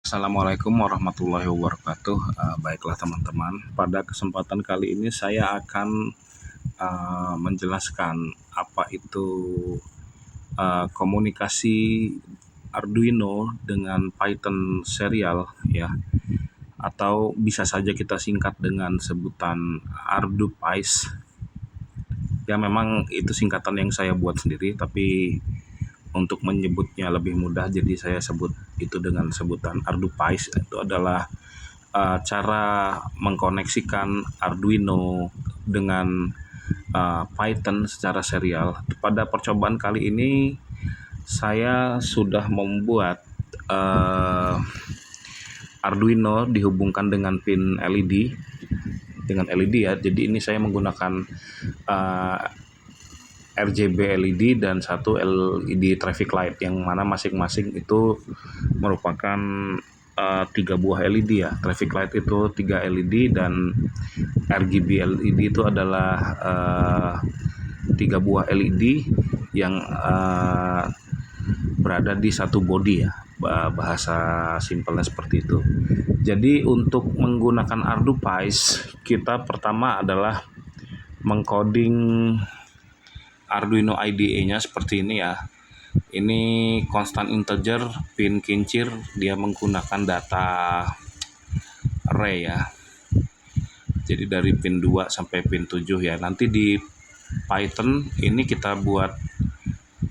Assalamualaikum warahmatullahi wabarakatuh. Baiklah teman-teman, pada kesempatan kali ini saya akan menjelaskan apa itu komunikasi Arduino dengan Python serial ya, atau bisa saja kita singkat dengan sebutan ArduPice. Ya memang itu singkatan yang saya buat sendiri, tapi untuk menyebutnya lebih mudah jadi saya sebut itu dengan sebutan ArduPice. Itu adalah cara mengkoneksikan Arduino dengan Python secara serial. Pada percobaan kali ini saya sudah membuat Arduino dihubungkan dengan pin LED ya. Jadi ini saya menggunakan RGB LED dan satu LED traffic light, yang mana masing-masing itu merupakan 3 buah LED ya. Traffic light itu 3 LED dan RGB LED itu adalah 3 buah LED yang berada di satu body ya. Bahasa simpelnya seperti itu. Jadi untuk menggunakan ArduPice, kita pertama adalah mengcoding Arduino IDE-nya seperti ini ya. Ini constant integer pin kincir, dia menggunakan data array ya. Jadi dari pin 2 sampai pin 7 ya. Nanti di Python ini kita buat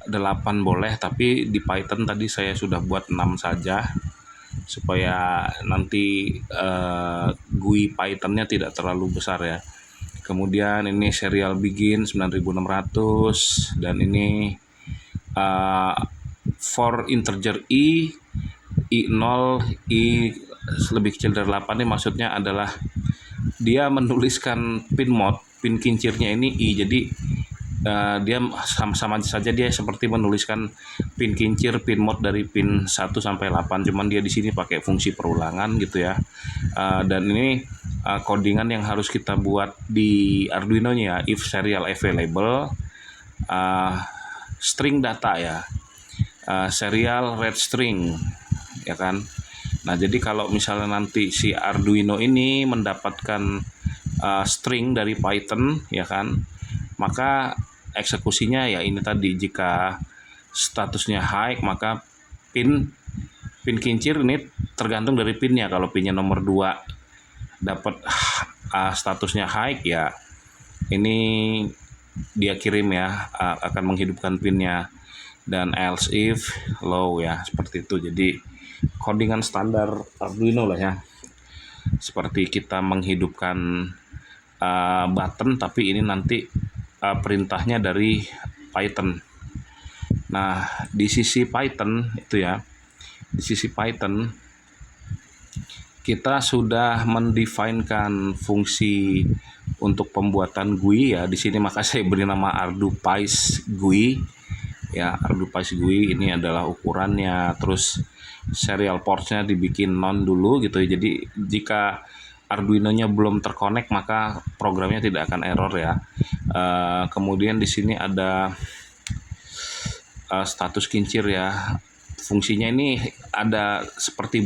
8 boleh, tapi di Python tadi saya sudah buat 6 saja supaya nanti GUI Pythonnya tidak terlalu besar ya. Kemudian ini serial begin 9600, dan ini for integer I0 lebih kecil dari 8 ini maksudnya adalah dia menuliskan pin kincirnya ini I, jadi dia sama saja, dia seperti menuliskan pin kincir pin mode dari pin 1 sampai 8, cuman dia di sini pakai fungsi perulangan gitu ya. Dan ini codingan yang harus kita buat di Arduino-nya, if serial available string data ya, serial read string ya kan. Nah jadi kalau misalnya nanti si Arduino ini mendapatkan string dari Python ya kan, maka eksekusinya ya ini tadi, jika statusnya high maka pin kincir ini tergantung dari pinnya. Kalau pinnya nomor 2 dapat statusnya high ya, ini dia kirim ya, akan menghidupkan pinnya, dan else if low ya, seperti itu. Jadi codingan standar Arduino lah ya, seperti kita menghidupkan button, tapi ini nanti perintahnya dari Python. Nah di sisi Python itu ya, di sisi Python kita sudah mendefinkan fungsi untuk pembuatan GUI ya di sini, maka saya beri nama ArduPice GUI ya. ArduPice GUI ini adalah ukurannya, terus serial ports-nya dibikin non dulu gitu. Jadi jika Arduino-nya belum terkonek maka programnya tidak akan error ya. Kemudian di sini ada status kincir ya. Fungsinya ini ada seperti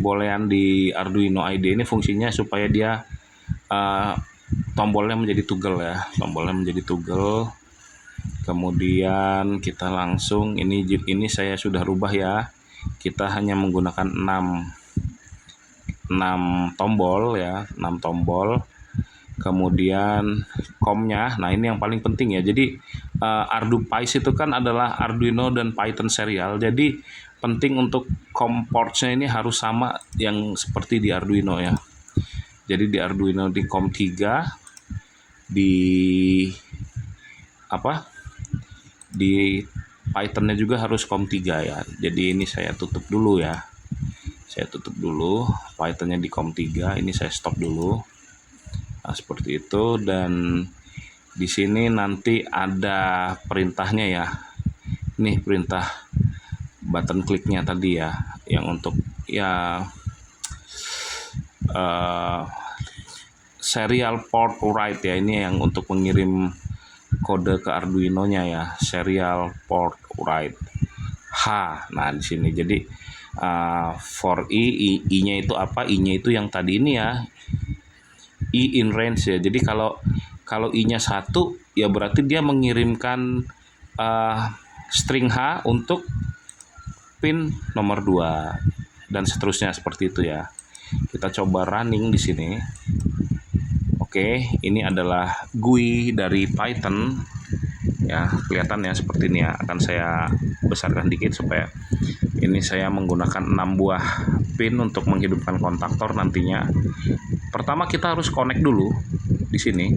bolehan di Arduino IDE. Ini fungsinya supaya dia tombolnya menjadi toggle ya, Kemudian kita langsung ini saya sudah rubah ya. Kita hanya menggunakan 6 tombol ya, 6 tombol. Kemudian COM-nya, nah ini yang paling penting ya. Jadi ArduPice itu kan adalah Arduino dan Python serial. Jadi penting untuk COM ports-nya ini harus sama yang seperti di Arduino ya. Jadi di Arduino di COM 3, di Python-nya juga harus COM 3 ya. Jadi ini saya tutup dulu ya. Python-nya di COM 3, ini saya stop dulu. Nah, seperti itu. Dan di sini nanti ada perintahnya ya. Ini perintah button kliknya tadi ya, yang untuk ya serial port write ya, ini yang untuk mengirim kode ke Arduino-nya ya, serial port write H. Nah di sini jadi For I-nya itu apa? I-nya itu yang tadi ini ya, I in range ya. Jadi kalau I-nya 1 ya berarti dia mengirimkan string H untuk pin nomor 2 dan seterusnya seperti itu ya. Kita coba running di sini. Oke, ini adalah GUI dari Python ya, kelihatan ya seperti ini ya. Akan saya besarkan dikit supaya ini saya menggunakan 6 buah pin untuk menghidupkan kontaktor nantinya. Pertama kita harus connect dulu di sini.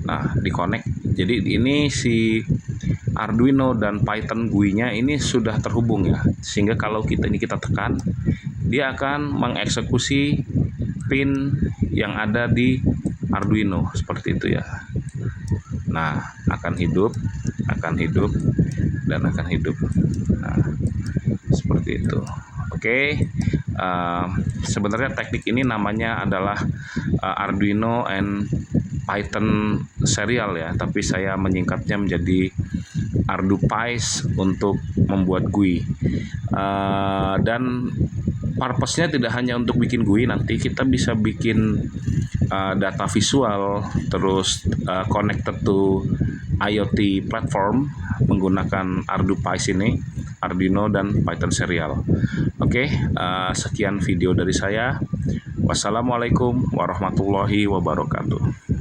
Nah, di connect. Jadi ini si Arduino dan Python GUI-nya ini sudah terhubung ya. Sehingga kalau kita tekan, dia akan mengeksekusi pin yang ada di Arduino seperti itu ya. Nah, akan hidup, dan akan hidup. Nah, seperti itu. Oke, sebenarnya teknik ini namanya adalah Arduino and Python serial ya, tapi saya menyingkatnya menjadi ArduPies untuk membuat GUI. Dan purpose-nya tidak hanya untuk bikin GUI, nanti kita bisa bikin data visual, terus connected to IoT platform menggunakan ArduPies ini, Arduino dan Python serial. Oke, sekian video dari saya. Wassalamualaikum warahmatullahi wabarakatuh.